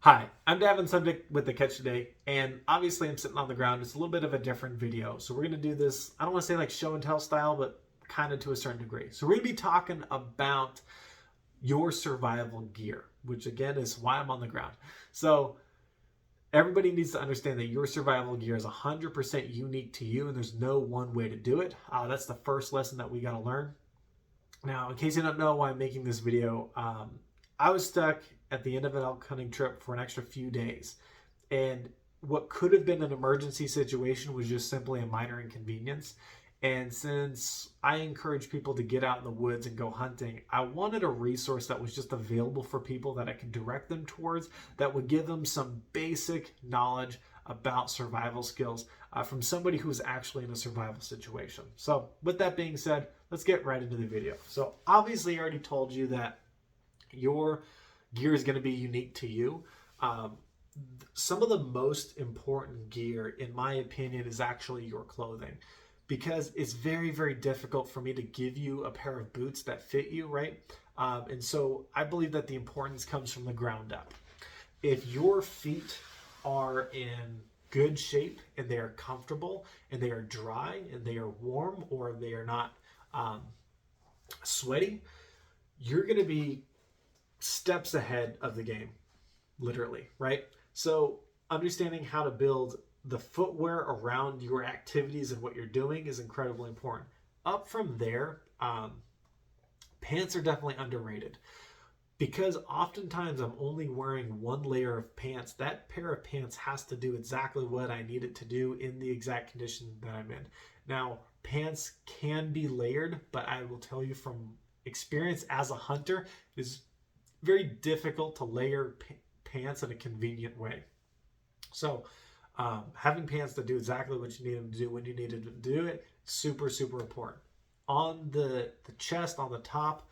Hi, I'm Davin Subject with The Catch Today, and obviously I'm sitting on the ground. It's a little bit of a different video. So we're going to do this, I don't want to say like show and tell style, but kind of to a certain degree. So we're going to be talking about your survival gear, which again is why I'm on the ground. So everybody needs to understand that your survival gear is 100% unique to you, and there's no one way to do it. That's the first lesson that we got to learn. Now, in case you don't know why I'm making this video, I was stuck at the end of an elk hunting trip for an extra few days. And what could have been an emergency situation was just simply a minor inconvenience. And since I encourage people to get out in the woods and go hunting, I wanted a resource that was just available for people that I could direct them towards, that would give them some basic knowledge about survival skills from somebody who's actually in a survival situation. So with that being said, let's get right into the video. So obviously I already told you that your gear is going to be unique to you. Some of the most important gear, in my opinion, is actually your clothing, because it's very, very difficult for me to give you a pair of boots that fit you, right? And so I believe that the importance comes from the ground up. If your feet are in good shape and they are comfortable and they are dry and they are warm, or they are not sweaty, you're going to be steps ahead of the game, literally, right? So understanding how to build the footwear around your activities and what you're doing is incredibly important. Up from there, pants are definitely underrated, because oftentimes I'm only wearing one layer of pants. That pair of pants has to do exactly what I need it to do in the exact condition that I'm in. Now, pants can be layered, but I will tell you from experience as a hunter, it is very difficult to layer pants in a convenient way. So having pants that do exactly what you need them to do when you need to do it, super, super important. On the chest, on the top,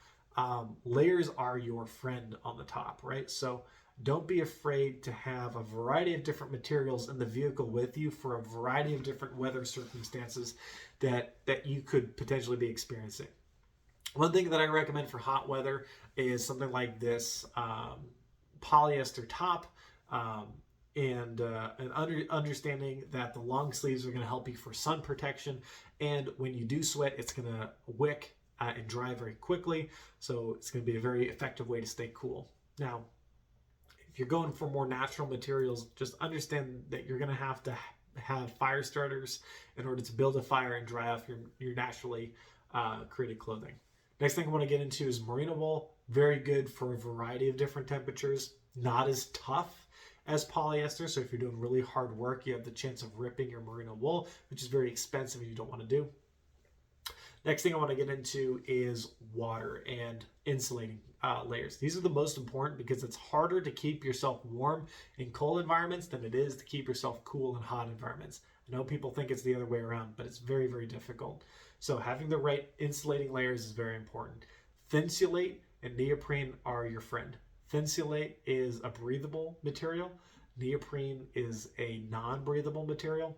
layers are your friend on the top, right? So don't be afraid to have a variety of different materials in the vehicle with you for a variety of different weather circumstances that you could potentially be experiencing. One thing that I recommend for hot weather is something like this polyester top, and understanding that the long sleeves are going to help you for sun protection. And when you do sweat, it's going to wick and dry very quickly. So it's going to be a very effective way to stay cool. Now, if you're going for more natural materials, just understand that you're going to have fire starters in order to build a fire and dry off your naturally created clothing. Next thing I want to get into is merino wool. Very good for a variety of different temperatures. Not as tough as polyester. So if you're doing really hard work, you have the chance of ripping your merino wool, which is very expensive and you don't want to do. Next thing I want to get into is water and insulating layers. These are the most important, because it's harder to keep yourself warm in cold environments than it is to keep yourself cool in hot environments. I know people think it's the other way around, but it's very, very difficult. So having the right insulating layers is very important. Thinsulate and neoprene are your friend. Thinsulate is a breathable material. Neoprene is a non-breathable material.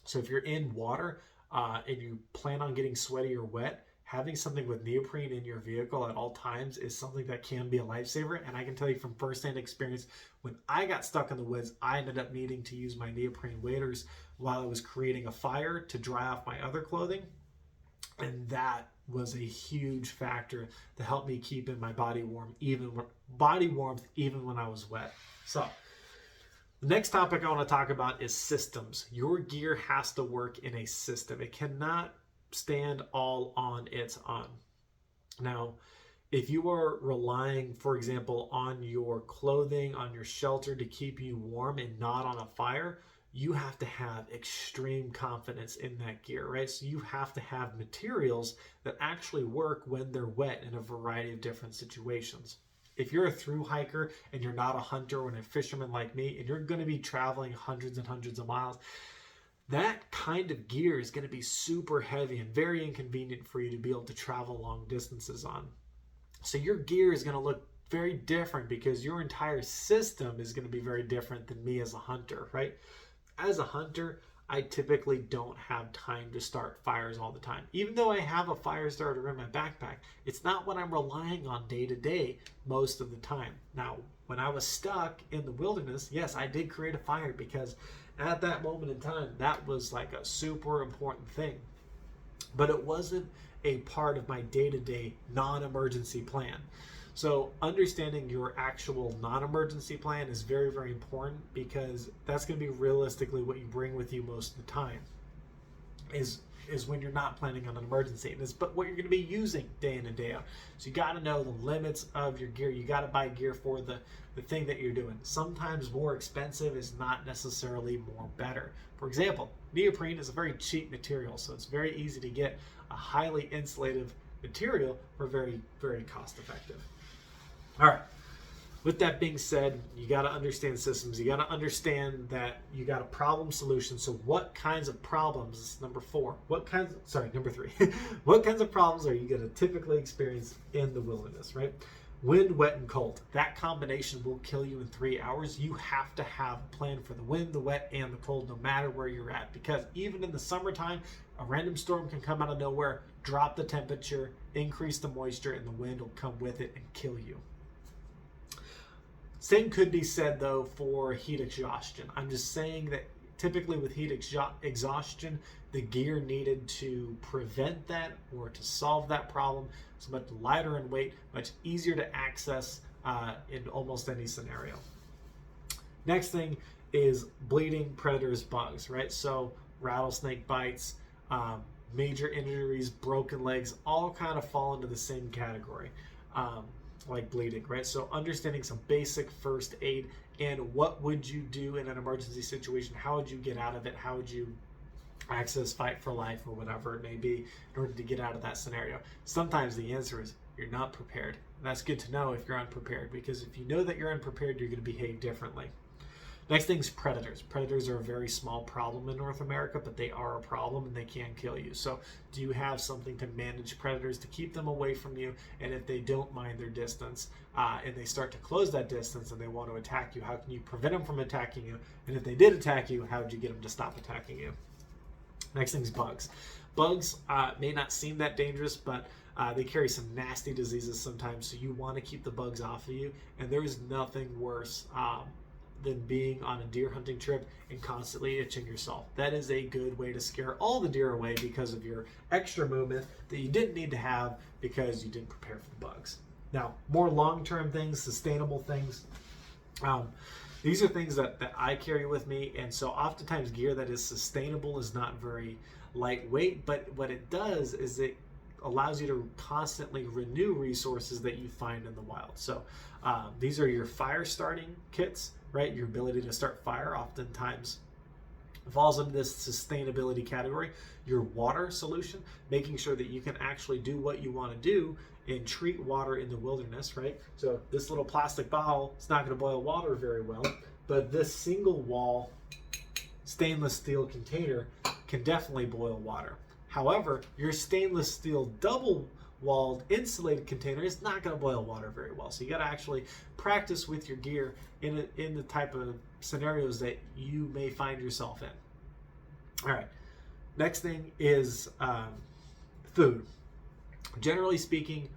So if you're in water and you plan on getting sweaty or wet, having something with neoprene in your vehicle at all times is something that can be a lifesaver. And I can tell you from firsthand experience, when I got stuck in the woods, I ended up needing to use my neoprene waders while I was creating a fire to dry off my other clothing. And that was a huge factor to help me keep in my body warmth even when I was wet. So the next topic I want to talk about is systems. Your gear has to work in a system. It cannot stand all on its own. Now, if you are relying, for example, on your clothing, on your shelter to keep you warm and not on a fire, you have to have extreme confidence in that gear, right? So you have to have materials that actually work when they're wet in a variety of different situations. If you're a thru hiker and you're not a hunter or a fisherman like me, and you're going to be traveling hundreds and hundreds of miles, that kind of gear is going to be super heavy and very inconvenient for you to be able to travel long distances on. So your gear is going to look very different, because your entire system is going to be very different than me as a hunter, right? As a hunter, I typically don't have time to start fires all the time. Even though I have a fire starter in my backpack, it's not what I'm relying on day to day most of the time. Now, when I was stuck in the wilderness, yes, I did create a fire because at that moment in time, that was like a super important thing. But it wasn't a part of my day-to-day non-emergency plan. So understanding your actual non-emergency plan is very, very important, because that's going to be realistically what you bring with you most of the time is when you're not planning on an emergency. And it's but what you're going to be using day in and day out. So you got to know the limits of your gear. You got to buy gear for the thing that you're doing. Sometimes more expensive is not necessarily more better. For example, neoprene is a very cheap material, so it's very easy to get a highly insulative material for very, very cost effective. All right. With that being said, you got to understand systems. You got to understand that you got a problem solution. So what kinds of problems, number three, what kinds of problems are you going to typically experience in the wilderness, right? Wind, wet, and cold. That combination will kill you in 3 hours. You have to have a plan for the wind, the wet, and the cold, no matter where you're at. Because even in the summertime, a random storm can come out of nowhere, drop the temperature, increase the moisture, and the wind will come with it and kill you. Same could be said, though, for heat exhaustion. I'm just saying that typically with heat exhaustion, the gear needed to prevent that or to solve that problem is much lighter in weight, much easier to access in almost any scenario. Next thing is bleeding, predators, bugs, right? So rattlesnake bites, major injuries, broken legs, all kind of fall into the same category. Like bleeding, right? So understanding some basic first aid and what would you do in an emergency situation? How would you get out of it? How would you access fight for life or whatever it may be in order to get out of that scenario? Sometimes the answer is you're not prepared. And that's good to know if you're unprepared, because if you know that you're unprepared, you're going to behave differently. Next thing is predators. Predators are a very small problem in North America, but they are a problem and they can kill you. So do you have something to manage predators to keep them away from you? And if they don't mind their distance and they start to close that distance and they want to attack you, how can you prevent them from attacking you? And if they did attack you, how would you get them to stop attacking you? Next thing is bugs. Bugs may not seem that dangerous, but they carry some nasty diseases sometimes. So you want to keep the bugs off of you. And there is nothing worse than being on a deer hunting trip and constantly itching yourself. That is a good way to scare all the deer away because of your extra movement that you didn't need to have because you didn't prepare for the bugs. Now, more long-term things, sustainable things. These are things that I carry with me, and so oftentimes gear that is sustainable is not very lightweight, but what it does is it allows you to constantly renew resources that you find in the wild. So these are your fire starting kits, right? Your ability to start fire oftentimes falls into this sustainability category. Your water solution, making sure that you can actually do what you want to do and treat water in the wilderness, right? So this little plastic bottle is not going to boil water very well, but this single wall stainless steel container can definitely boil water. However, your stainless steel double-walled insulated container is not going to boil water very well. So you got to actually practice with your gear in the type of scenarios that you may find yourself in. All right. Next thing is food. Generally speaking,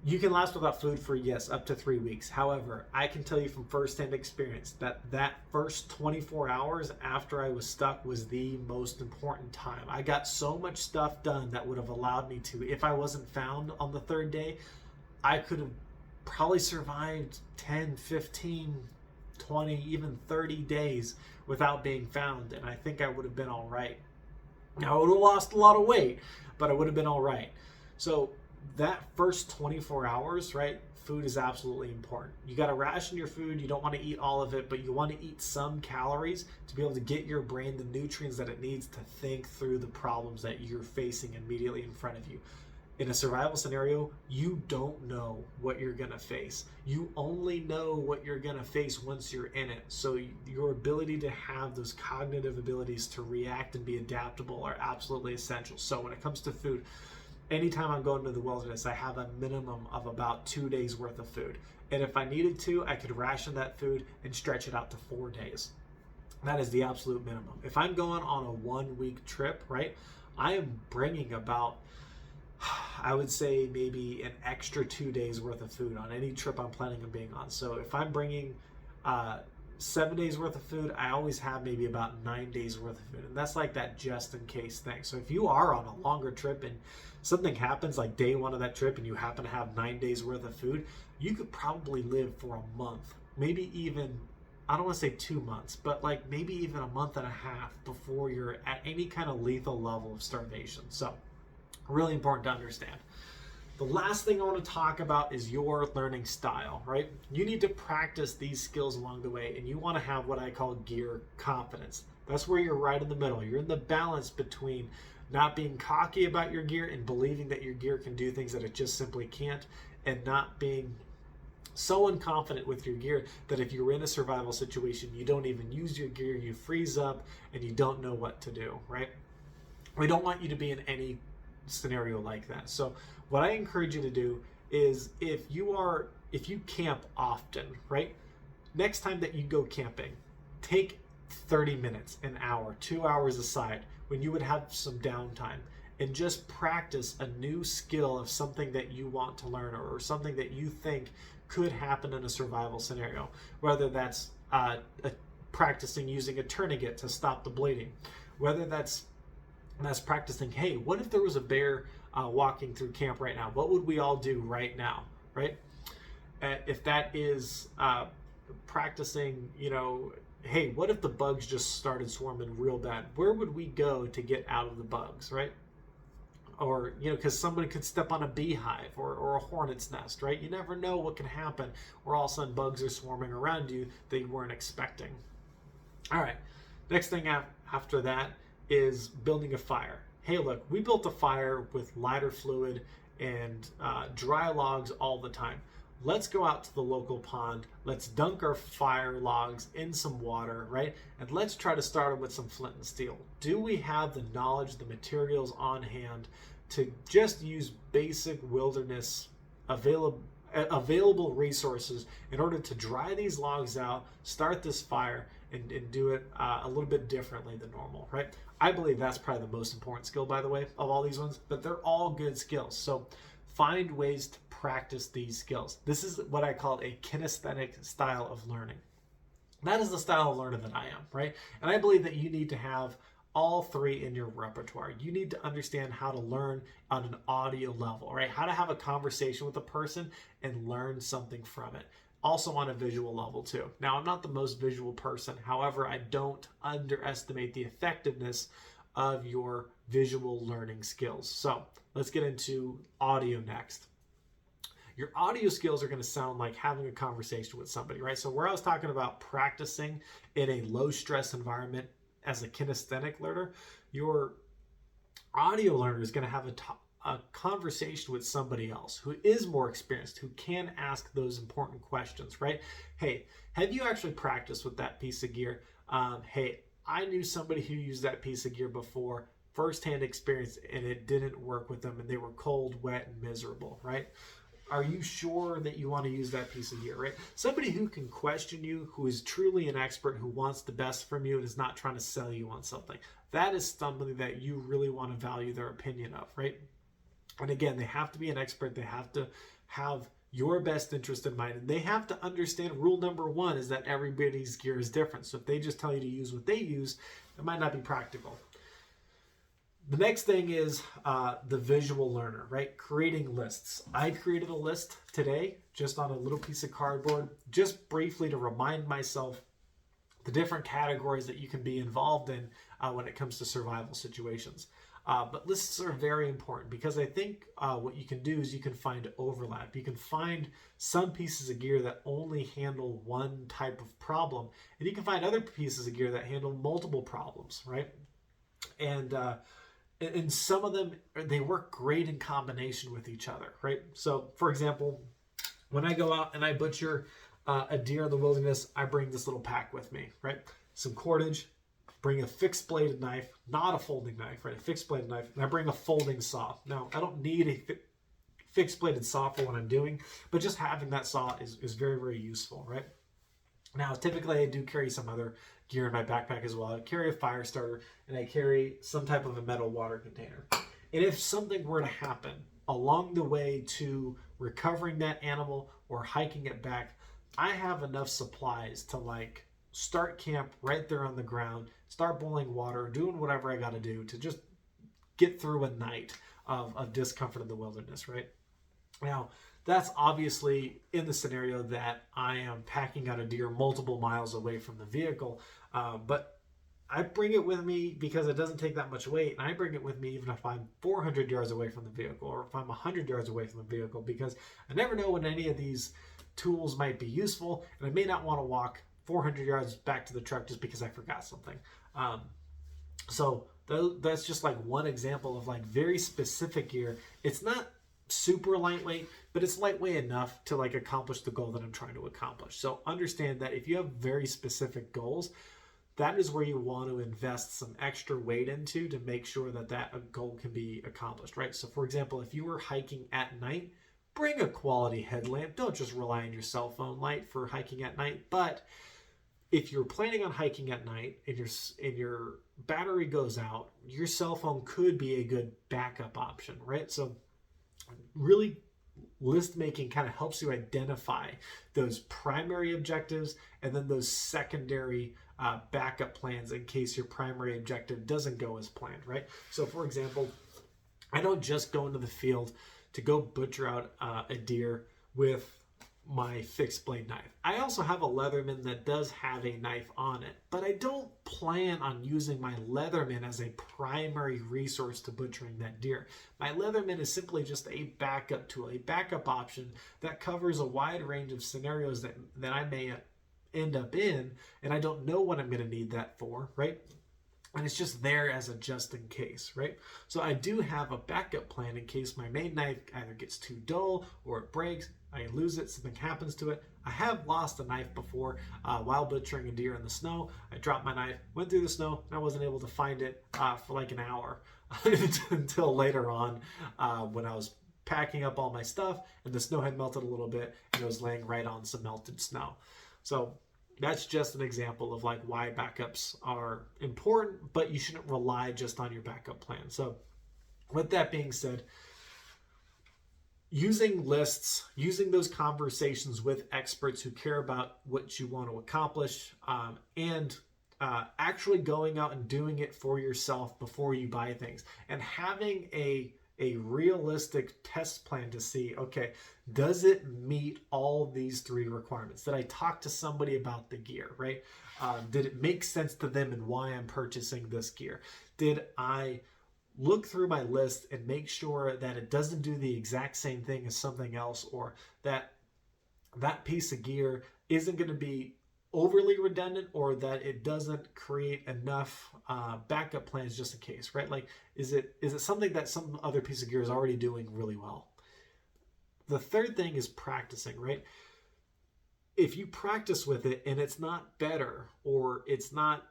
you can last without food for, yes, up to 3 weeks. However, I can tell you from firsthand experience that first 24 hours after I was stuck was the most important time. I got so much stuff done that would have allowed me to, if I wasn't found on the third day, I could have probably survived 10, 15, 20, even 30 days without being found, and I think I would have been all right. Now, I would have lost a lot of weight, but I would have been all right. So that first 24 hours, right, food is absolutely important. You got to ration your food. You don't want to eat all of it, but you want to eat some calories to be able to get your brain the nutrients that it needs to think through the problems that you're facing immediately in front of you. In a survival scenario, you don't know what you're going to face. You only know what you're going to face once you're in it. So your ability to have those cognitive abilities to react and be adaptable are absolutely essential. So when it comes to food, anytime I'm going to the wilderness, I have a minimum of about 2 days worth of food. And if I needed to, I could ration that food and stretch it out to 4 days. That is the absolute minimum. If I'm going on a 1 week trip, right, I am bringing about, I would say, maybe an extra 2 days worth of food on any trip I'm planning on being on. So if I'm bringing 7 days worth of food, I always have maybe about 9 days worth of food. And that's like that just in case thing. So if you are on a longer trip and something happens like day one of that trip and you happen to have 9 days worth of food, you could probably live for a month, maybe even, I don't want to say 2 months, but like maybe even a month and a half before you're at any kind of lethal level of starvation. So really important to understand. The last thing I want to talk about is your learning style, right? You need to practice these skills along the way, and you want to have what I call gear confidence. That's where you're right in the middle. You're in the balance between not being cocky about your gear and believing that your gear can do things that it just simply can't, and not being so unconfident with your gear that if you're in a survival situation, you don't even use your gear, you freeze up, and you don't know what to do, right? We don't want you to be in any scenario like that. So what I encourage you to do is if you camp often, right? Next time that you go camping, take 30 minutes, an hour, 2 hours aside when you would have some downtime and just practice a new skill of something that you want to learn or something that you think could happen in a survival scenario, whether that's practicing using a tourniquet to stop the bleeding, whether that's practicing, hey, what if there was a bear walking through camp right now? What would we all do right now, right? If that is practicing, hey, what if the bugs just started swarming real bad? Where would we go to get out of the bugs, right? Or, because somebody could step on a beehive or a hornet's nest, right? You never know what can happen, where all of a sudden bugs are swarming around you that you weren't expecting. All right, next thing after that is building a fire. Hey, look, we built a fire with lighter fluid and dry logs all the time. Let's go out to the local pond. Let's dunk our fire logs in some water, right? And let's try to start them with some flint and steel. Do we have the knowledge, the materials on hand to just use basic wilderness available resources in order to dry these logs out, start this fire, and do it a little bit differently than normal, right? I believe that's probably the most important skill, by the way, of all these ones, but they're all good skills. So find ways to practice these skills. This is what I call a kinesthetic style of learning. That is the style of learning that I am, right? And I believe that you need to have all three in your repertoire. You need to understand how to learn on an audio level, right? How to have a conversation with a person and learn something from it. Also on a visual level too. Now, I'm not the most visual person. However, I don't underestimate the effectiveness of your visual learning skills. So let's get into audio next. Your audio skills are going to sound like having a conversation with somebody, right? So where I was talking about practicing in a low stress environment as a kinesthetic learner, your audio learner is going to have a conversation with somebody else who is more experienced, who can ask those important questions, right? Hey, have you actually practiced with that piece of gear? Hey, I knew somebody who used that piece of gear before, firsthand experience, and it didn't work with them, and they were cold, wet, and miserable, right? Are you sure that you want to use that piece of gear, right? Somebody who can question you, who is truly an expert, who wants the best from you and is not trying to sell you on something. That is somebody that you really want to value their opinion of, right? And again, they have to be an expert. They have to have your best interest in mind. And they have to understand rule number one is that everybody's gear is different. So if they just tell you to use what they use, it might not be practical. The next thing is the visual learner, right? Creating lists. I created a list today just on a little piece of cardboard, just briefly to remind myself the different categories that you can be involved in when it comes to survival situations. But lists are very important because I think what you can do is you can find overlap. You can find some pieces of gear that only handle one type of problem, and you can find other pieces of gear that handle multiple problems, right? And some of them, they work great in combination with each other, right? So, for example, when I go out and I butcher a deer in the wilderness, I bring this little pack with me, right? Some cordage, bring a fixed bladed knife, not a folding knife, right? A fixed bladed knife, and I bring a folding saw. Now, I don't need a fixed bladed saw for what I'm doing, but just having that saw is very, very useful, right? Now, typically I do carry some other gear in my backpack as well. I carry a fire starter and I carry some type of a metal water container. And if something were to happen along the way to recovering that animal or hiking it back, I have enough supplies to like start camp right there on the ground, start boiling water, doing whatever I got to do to just get through a night of discomfort in the wilderness, right? Now, that's obviously in the scenario that I am packing out a deer multiple miles away from the vehicle, but I bring it with me because it doesn't take that much weight, and I bring it with me even if I'm 400 yards away from the vehicle or if I'm 100 yards away from the vehicle, because I never know when any of these tools might be useful, and I may not want to walk 400 yards back to the truck just because I forgot something. So that's just like one example of like very specific gear. It's not super lightweight, but it's lightweight enough to like accomplish the goal that I'm trying to accomplish. So understand that if you have very specific goals, that is where you want to invest some extra weight into to make sure that that goal can be accomplished, right? So for example, if you were hiking at night, bring a quality headlamp. Don't just rely on your cell phone light for hiking at night. But if you're planning on hiking at night and your battery goes out, your cell phone could be a good backup option, right? So really, list making kind of helps you identify those primary objectives and then those secondary backup plans in case your primary objective doesn't go as planned, right? So for example, I don't just go into the field to go butcher out a deer with my fixed blade knife. I also have a Leatherman that does have a knife on it, but I don't plan on using my Leatherman as a primary resource to butchering that deer. My Leatherman is simply just a backup tool, a backup option that covers a wide range of scenarios that I may end up in, and I don't know what I'm going to need that for, right? And it's just there as a just in case, right? So I do have a backup plan in case my main knife either gets too dull or it breaks, I lose it, something happens to it. I have lost a knife before while butchering a deer in the snow. I dropped my knife, went through the snow, and I wasn't able to find it for like an hour until later on when I was packing up all my stuff and the snow had melted a little bit and it was laying right on some melted snow. So that's just an example of like why backups are important, but you shouldn't rely just on your backup plan. So with that being said, using lists, using those conversations with experts who care about what you want to accomplish, and actually going out and doing it for yourself before you buy things, and having a realistic test plan to see, okay, does it meet all these three requirements? Did I talk to somebody about the gear, right? Did it make sense to them and why I'm purchasing this gear? Did I look through my list and make sure that it doesn't do the exact same thing as something else, or that that piece of gear isn't going to be overly redundant, or that it doesn't create enough backup plans just in case, right? Like, is it something that some other piece of gear is already doing really well? The third thing is practicing, right? If you practice with it and it's not better, or it's not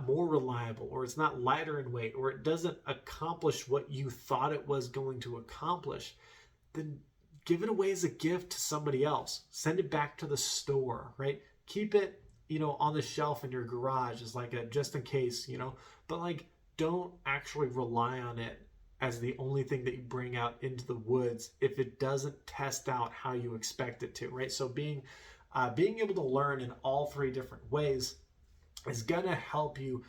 more reliable, or it's not lighter in weight, or it doesn't accomplish what you thought it was going to accomplish, then give it away as a gift to somebody else. Send it back to the store, right? Keep it, on the shelf in your garage as like a just in case, but like don't actually rely on it as the only thing that you bring out into the woods if it doesn't test out how you expect it to, right? So being able to learn in all three different ways is going to help you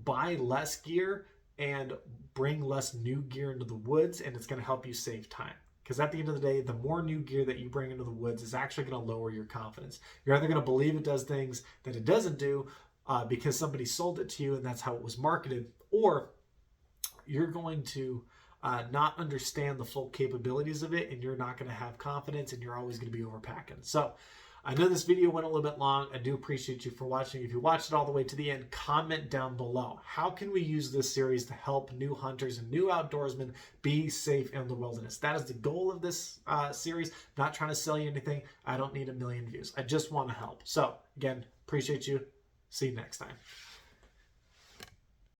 buy less gear and bring less new gear into the woods, and it's going to help you save time. Because at the end of the day, the more new gear that you bring into the woods is actually going to lower your confidence. You're either going to believe it does things that it doesn't do because somebody sold it to you and that's how it was marketed, or you're going to not understand the full capabilities of it, and you're not going to have confidence, and you're always going to be overpacking. So I know this video went a little bit long. I do appreciate you for watching. If you watched it all the way to the end, comment down below. How can we use this series to help new hunters and new outdoorsmen be safe in the wilderness? That is the goal of this series. Not trying to sell you anything. I don't need 1 million views. I just want to help. So again, appreciate you. See you next time.